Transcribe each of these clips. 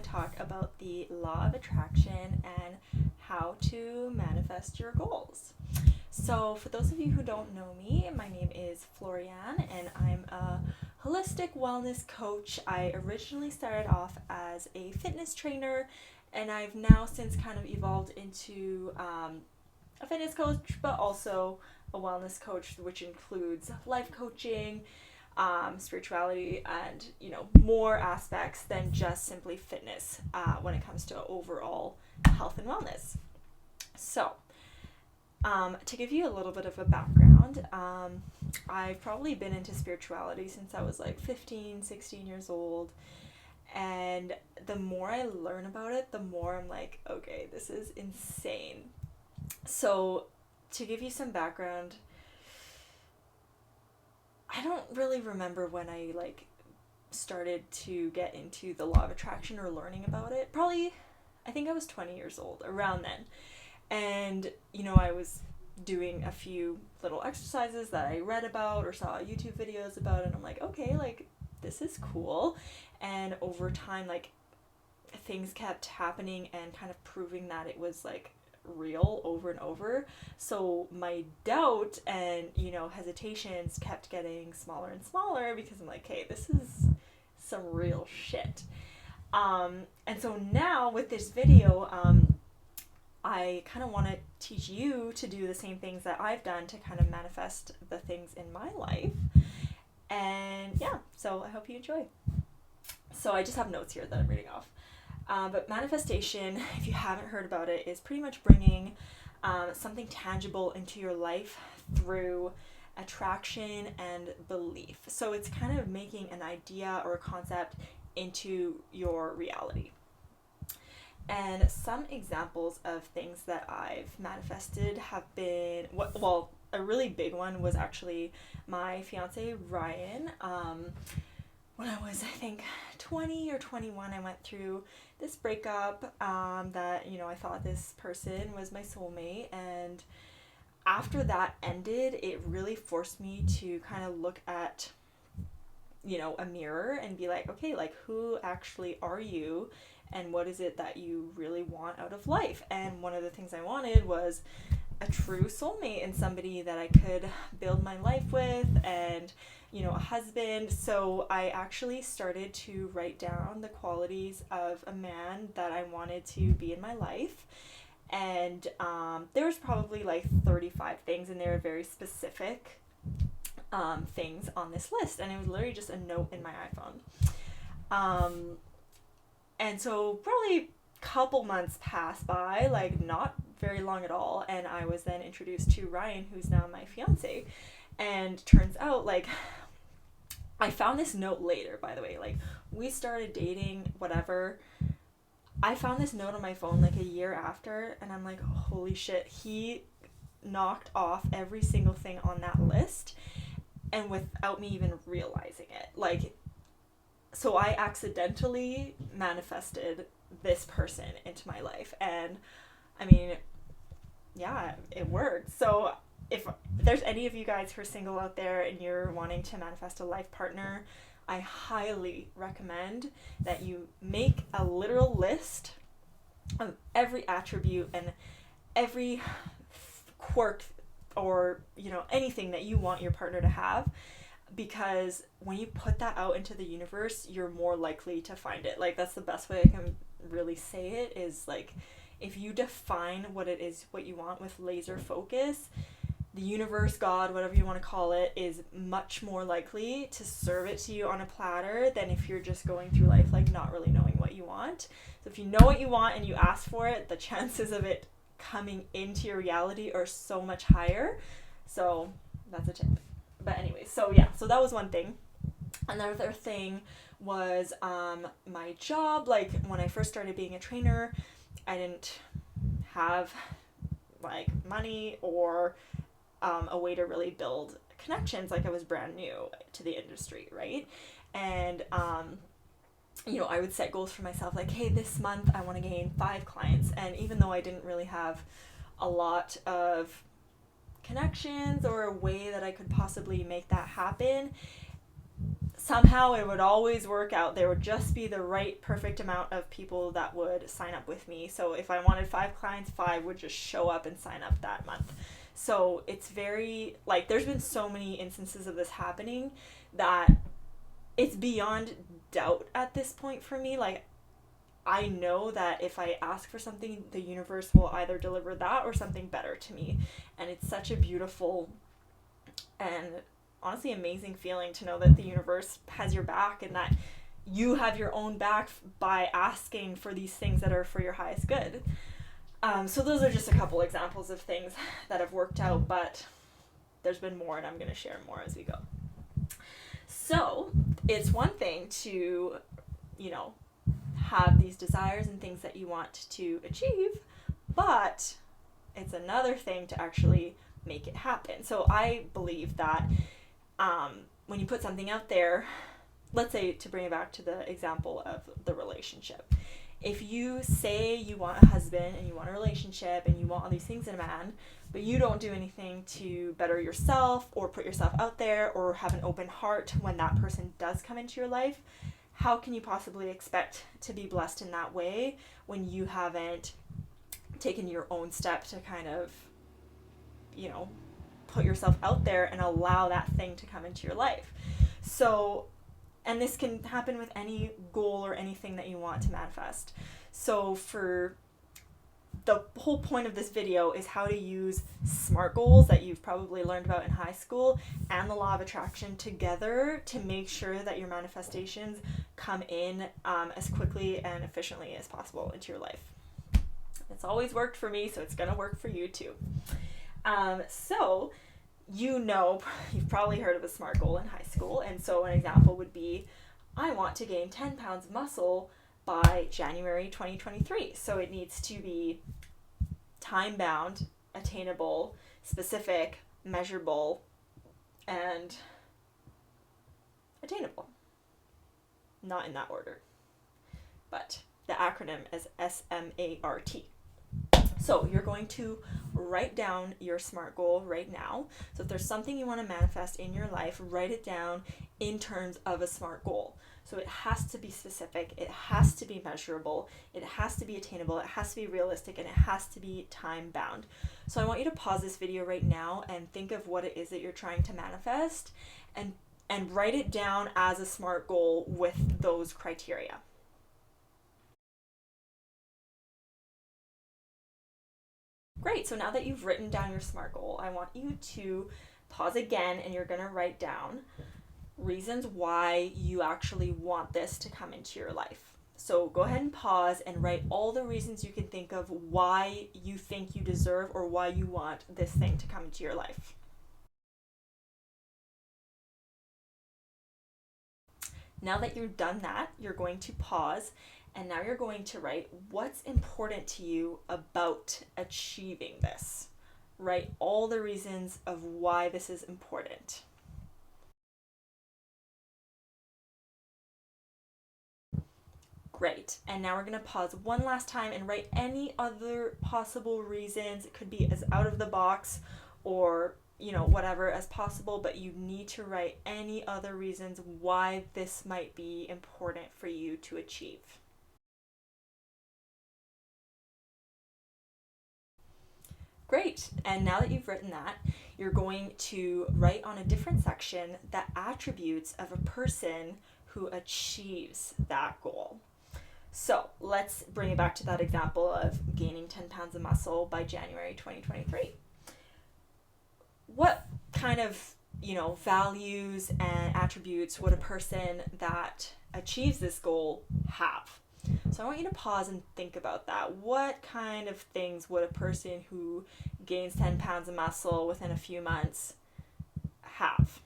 talk about the law of attraction and how to manifest your goals. So, for those of you who don't know me, my name is Floriane and I'm a holistic wellness coach. I originally started off as a fitness trainer and I've now since kind of evolved into a fitness coach, but also a wellness coach, which includes life coaching, spirituality, and more aspects than just simply fitness when it comes to overall health and wellness. So, to give you a little bit of a background, I've probably been into spirituality since I was like 15, 16 years old. And the more I learn about it, the more I'm like, okay, this is insane. So, to give you some background, I don't really remember when I started to get into the law of attraction or learning about it. Probably, I think I was 20 years old, around then. And, I was doing a few little exercises that I read about or saw YouTube videos about, and I'm like, okay, this is cool. And over time, things kept happening and kind of proving that it was, real over and over. So my doubt and, hesitations kept getting smaller and smaller because I'm like, hey, this is some real shit. And so now with this video, I kind of want to teach you to do the same things that I've done to kind of manifest the things in my life. And yeah, so I hope you enjoy. So I just have notes here that I'm reading off. But manifestation, if you haven't heard about it, is pretty much bringing something tangible into your life through attraction and belief. So it's kind of making an idea or a concept into your reality. And some examples of things that I've manifested have been, a really big one was actually my fiance, Ryan. When I was, I think, 20 or 21, I went through this breakup that, I thought this person was my soulmate. And after that ended, it really forced me to kind of look at, a mirror and be like, okay, who actually are you? And what is it that you really want out of life? And one of the things I wanted was a true soulmate and somebody that I could build my life with and, a husband. So I actually started to write down the qualities of a man that I wanted to be in my life. And there was probably 35 things, and they were very specific things on this list. And it was literally just a note in my iPhone. And so probably a couple months passed by, not very long at all, and I was then introduced to Ryan, who's now my fiance. And turns out, I found this note later, by the way. We started dating, whatever. I found this note on my phone, a year after, and I'm like, holy shit, he knocked off every single thing on that list, and without me even realizing it. So I accidentally manifested this person into my life. And I mean, yeah, it worked. So if there's any of you guys who are single out there and you're wanting to manifest a life partner, I highly recommend that you make a literal list of every attribute and every quirk or, anything that you want your partner to have. Because when you put that out into the universe, you're more likely to find it. That's the best way I can really say it is if you define what it is, what you want with laser focus, the universe, God, whatever you want to call it, is much more likely to serve it to you on a platter than if you're just going through life not really knowing what you want. So if you know what you want and you ask for it, the chances of it coming into your reality are so much higher. So that's a tip. But anyway, so that was one thing. Another thing was my job. When I first started being a trainer, I didn't have money or a way to really build connections. I was brand new to the industry, right? And I would set goals for myself, hey, this month I want to gain 5 clients. And even though I didn't really have a lot of connections or a way that I could possibly make that happen, somehow it would always work out. There would just be the right perfect amount of people that would sign up with me. So if I wanted 5 clients, 5 would just show up and sign up that month. So it's very, like, there's been so many instances of this happening that it's beyond doubt at this point for me. Like, I know that if I ask for something, the universe will either deliver that or something better to me. And it's such a beautiful and honestly amazing feeling to know that the universe has your back and that you have your own back by asking for these things that are for your highest good. So those are just a couple examples of things that have worked out, but there's been more, and I'm going to share more as we go. So it's one thing to, have these desires and things that you want to achieve, but it's another thing to actually make it happen. So I believe that when you put something out there, let's say, to bring it back to the example of the relationship, if you say you want a husband and you want a relationship and you want all these things in a man, but you don't do anything to better yourself or put yourself out there or have an open heart when that person does come into your life, how can you possibly expect to be blessed in that way when you haven't taken your own step to kind of, put yourself out there and allow that thing to come into your life? So, and this can happen with any goal or anything that you want to manifest. So for the whole point of this video is how to use SMART goals that you've probably learned about in high school and the law of attraction together to make sure that your manifestations come in as quickly and efficiently as possible into your life. It's always worked for me, so it's going to work for you too. So you've probably heard of a SMART goal in high school, and so an example would be, I want to gain 10 pounds of muscle by January 2023. So it needs to be time-bound, attainable, specific, measurable, and attainable. Not in that order, but the acronym is SMART. So you're going to write down your SMART goal right now. So if there's something you want to manifest in your life, write it down in terms of a SMART goal. So it has to be specific, it has to be measurable, it has to be attainable, it has to be realistic, and it has to be time bound. So I want you to pause this video right now and think of what it is that you're trying to manifest and write it down as a SMART goal with those criteria. Great, so now that you've written down your SMART goal, I want you to pause again, and you're going to write down reasons why you actually want this to come into your life. So go ahead and pause and write all the reasons you can think of why you think you deserve or why you want this thing to come into your life. Now that you've done that, you're going to pause, and now you're going to write what's important to you about achieving this. Write all the reasons of why this is important. Great. And now we're going to pause one last time and write any other possible reasons. It could be as out of the box or, whatever as possible, but you need to write any other reasons why this might be important for you to achieve. Great. And now that you've written that, you're going to write on a different section the attributes of a person who achieves that goal. So let's bring it back to that example of gaining 10 pounds of muscle by January 2023. What kind of, values and attributes would a person that achieves this goal have? So I want you to pause and think about that. What kind of things would a person who gains 10 pounds of muscle within a few months have?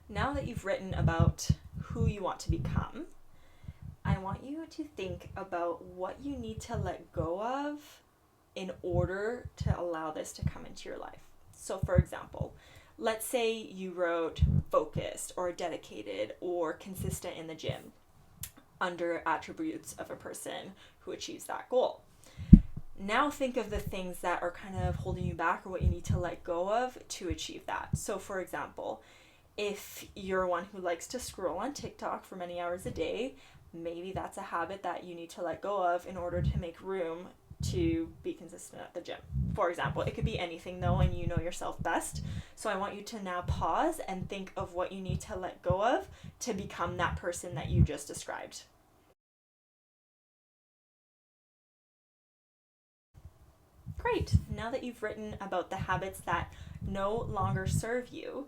Now that you've written about who you want to become, I want you to think about what you need to let go of in order to allow this to come into your life. So for example, let's say you wrote focused or dedicated or consistent in the gym under attributes of a person who achieves that goal. Now think of the things that are kind of holding you back or what you need to let go of to achieve that. So for example, if you're one who likes to scroll on TikTok for many hours a day, maybe that's a habit that you need to let go of in order to make room to be consistent at the gym. For example, it could be anything though, and you know yourself best. So I want you to now pause and think of what you need to let go of to become that person that you just described. Great. Now that you've written about the habits that no longer serve you,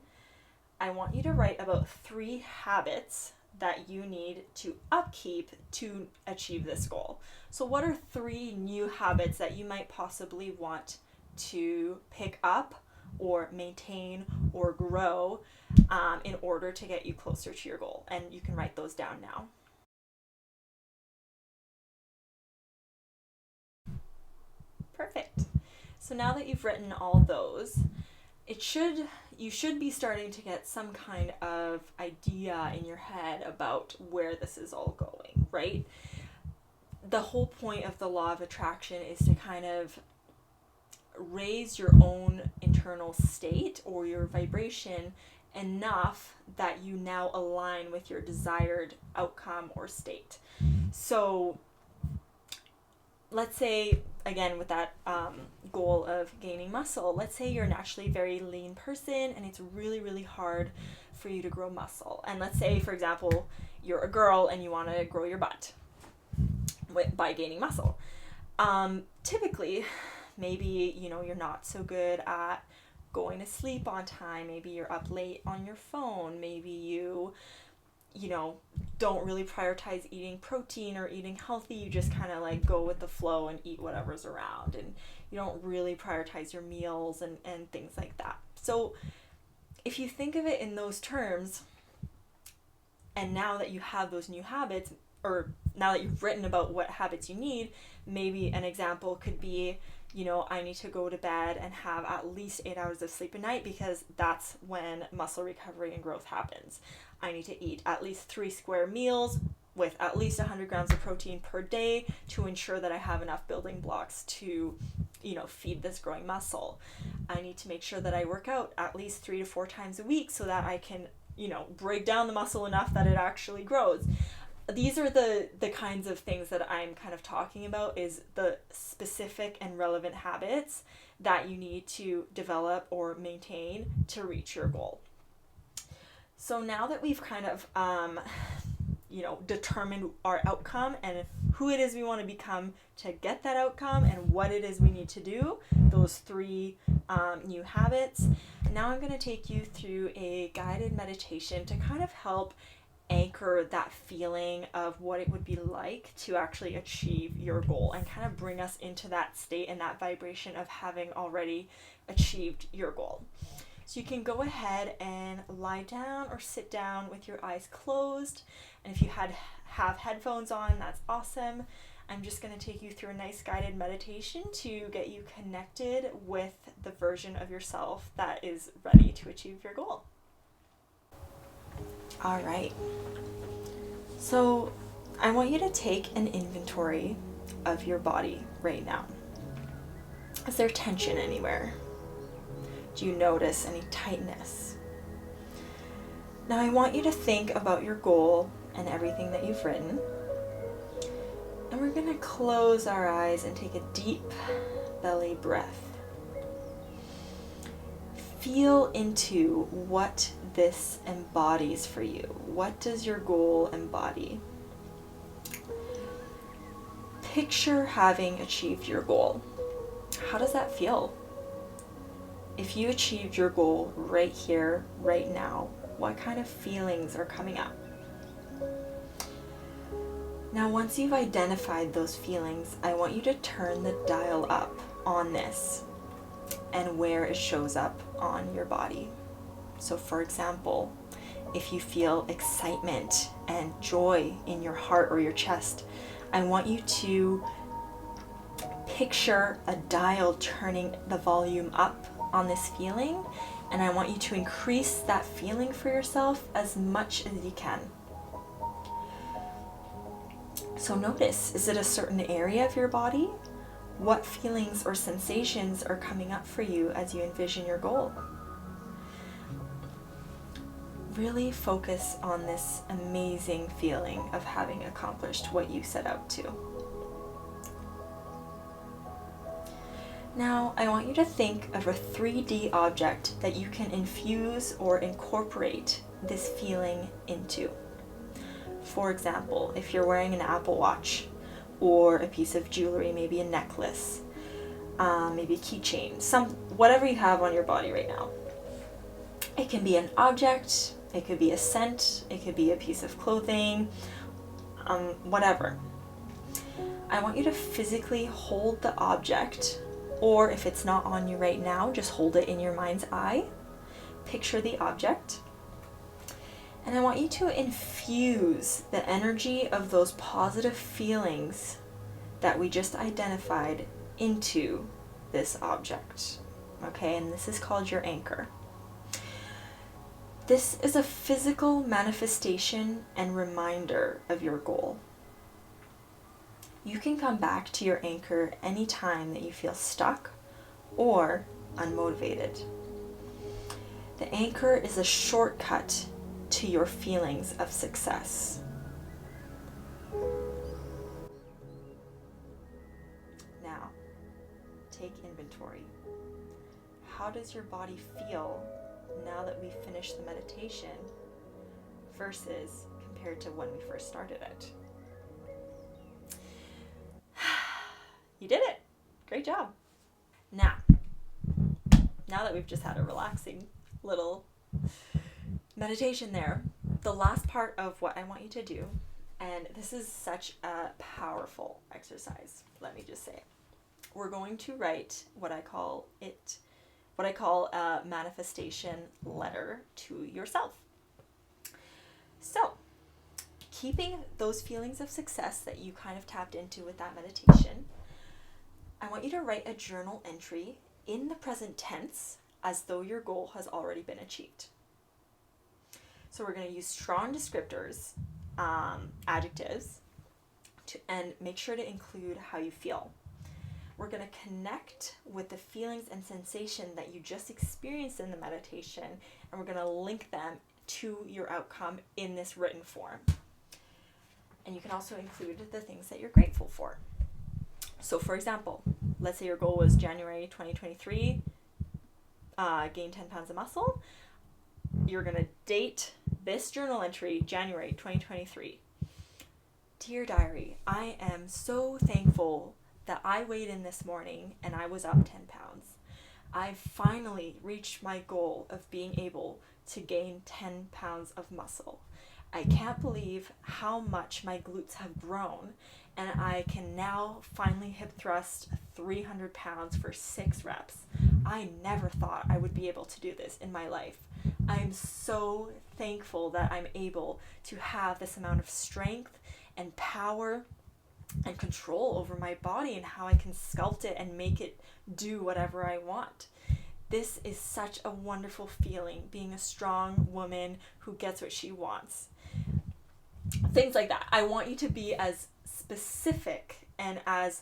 I want you to write about 3 habits that you need to upkeep to achieve this goal. So, what are 3 new habits that you might possibly want to pick up or maintain or grow in order to get you closer to your goal? And you can write those down now. Perfect. So now that you've written all those, it should you should be starting to get some kind of idea in your head about where this is all going, right? The whole point of the law of attraction is to kind of raise your own internal state or your vibration enough that you now align with your desired outcome or state. So let's say, again, with that goal of gaining muscle, let's say you're naturally a very lean person and it's really, really hard for you to grow muscle. And let's say, for example, you're a girl and you want to grow your butt by gaining muscle. Typically, maybe, you're not so good at going to sleep on time. Maybe you're up late on your phone. Maybe you don't really prioritize eating protein or eating healthy. You just kind of like go with the flow and eat whatever's around. And you don't really prioritize your meals and things like that. So if you think of it in those terms, and now that you have those new habits, or now that you've written about what habits you need, maybe an example could be, I need to go to bed and have at least 8 hours of sleep a night because that's when muscle recovery and growth happens. I need to eat at least 3 square meals with at least 100 grams of protein per day to ensure that I have enough building blocks to, feed this growing muscle. I need to make sure that I work out at least 3 to 4 times a week so that I can, break down the muscle enough that it actually grows. These are the kinds of things that I'm kind of talking about, is the specific and relevant habits that you need to develop or maintain to reach your goal. So now that we've kind of, determined our outcome and who it is we want to become to get that outcome and what it is we need to do, those 3 new habits, now I'm going to take you through a guided meditation to kind of help anchor that feeling of what it would be like to actually achieve your goal and kind of bring us into that state and that vibration of having already achieved your goal. So you can go ahead and lie down or sit down with your eyes closed. And if you have headphones on, that's awesome. I'm just going to take you through a nice guided meditation to get you connected with the version of yourself that is ready to achieve your goal. All right. So I want you to take an inventory of your body right now. Is there tension anywhere? Do you notice any tightness? Now I want you to think about your goal and everything that you've written. And we're going to close our eyes and take a deep belly breath. Feel into what this embodies for you. What does your goal embody? Picture having achieved your goal. How does that feel? If you achieved your goal right here, right now, what kind of feelings are coming up? Now, once you've identified those feelings, I want you to turn the dial up on this and where it shows up on your body. So for example, if you feel excitement and joy in your heart or your chest, I want you to picture a dial turning the volume up on this feeling, and I want you to increase that feeling for yourself as much as you can. So notice, is it a certain area of your body, What feelings or sensations are coming up for you as you envision your goal? Really focus on this amazing feeling of having accomplished what you set out to. Now, I want you to think of a 3D object that you can infuse or incorporate this feeling into. For example, if you're wearing an Apple Watch or a piece of jewelry, maybe a necklace, maybe a keychain, whatever you have on your body right now. It can be an object, it could be a scent, it could be a piece of clothing, whatever. I want you to physically hold the object, or if it's not on you right now, just hold it in your mind's eye. Picture the object. And I want you to infuse the energy of those positive feelings that we just identified into this object. Okay, and this is called your anchor. This is a physical manifestation and reminder of your goal. You can come back to your anchor anytime that you feel stuck or unmotivated. The anchor is a shortcut to your feelings of success. Now, take inventory. How does your body feel now that we've finished the meditation versus compared to when we first started it? You did it! Great job! Now that we've just had a relaxing little meditation there, the last part of what I want you to do, and this is such a powerful exercise, let me just say, we're going to write what I call a manifestation letter to yourself. So, keeping those feelings of success that you kind of tapped into with that meditation, I want you to write a journal entry in the present tense as though your goal has already been achieved. So we're going to use strong descriptors, adjectives, and make sure to include how you feel. We're going to connect with the feelings and sensation that you just experienced in the meditation, and we're going to link them to your outcome in this written form. And you can also include the things that you're grateful for. So for example, let's say your goal was January 2023, gain 10 pounds of muscle. You're going to date this journal entry, January 2023. Dear diary, I am so thankful that I weighed in this morning and I was up 10 pounds. I finally reached my goal of being able to gain 10 pounds of muscle. I can't believe how much my glutes have grown, and I can now finally hip thrust 300 pounds for 6 reps. I never thought I would be able to do this in my life. I am so thankful that I'm able to have this amount of strength and power and control over my body and how I can sculpt it and make it do whatever I want. This is such a wonderful feeling, being a strong woman who gets what she wants. Things like that. I want you to be as specific and as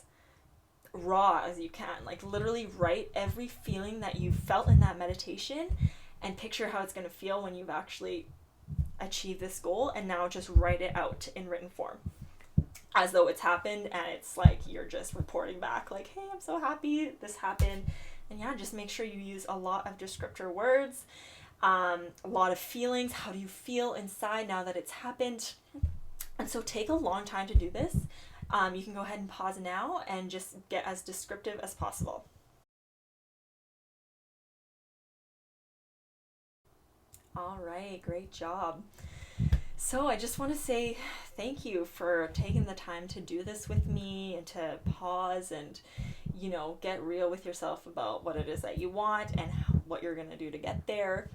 raw as you can. Like literally write every feeling that you felt in that meditation and picture how it's going to feel when you've actually achieved this goal, and now just write it out in written form as though it's happened, and it's like you're just reporting back like, hey, I'm so happy this happened. And yeah, just make sure you use a lot of descriptor words, a lot of feelings. How do you feel inside now that it's happened? And so take a long time to do this. You can go ahead and pause now and just get as descriptive as possible. All right, great job. So I just want to say thank you for taking the time to do this with me and to pause and, get real with yourself about what it is that you want and what you're going to do to get there.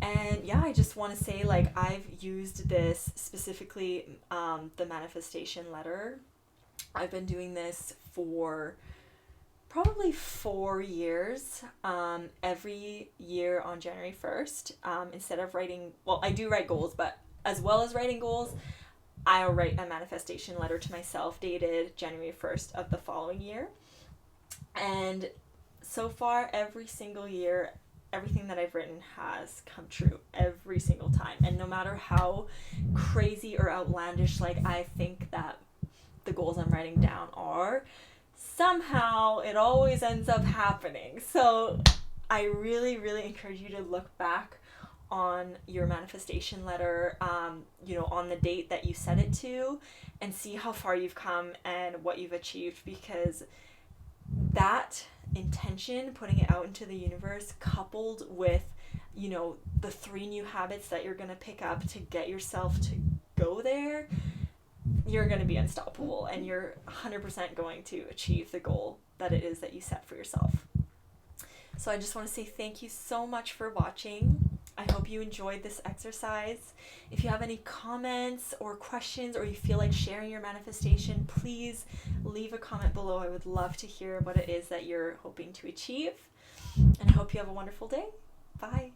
And yeah, I just want to say, I've used this specifically, the manifestation letter. I've been doing this for probably 4 years, every year on January 1st, instead of writing, I do write goals, but as well as writing goals, I'll write a manifestation letter to myself dated January 1st of the following year. And so far, every single year, everything that I've written has come true every single time. And no matter how crazy or outlandish like I think that the goals I'm writing down are, somehow it always ends up happening. So I really, really encourage you to look back on your manifestation letter, on the date that you set it to, and see how far you've come and what you've achieved, because that intention, putting it out into the universe, coupled with, the 3 new habits that you're going to pick up to get yourself to go there, you're going to be unstoppable, and you're 100% going to achieve the goal that it is that you set for yourself. So I just want to say thank you so much for watching. I hope you enjoyed this exercise. If you have any comments or questions, or you feel like sharing your manifestation, please leave a comment below. I would love to hear what it is that you're hoping to achieve. And I hope you have a wonderful day. Bye.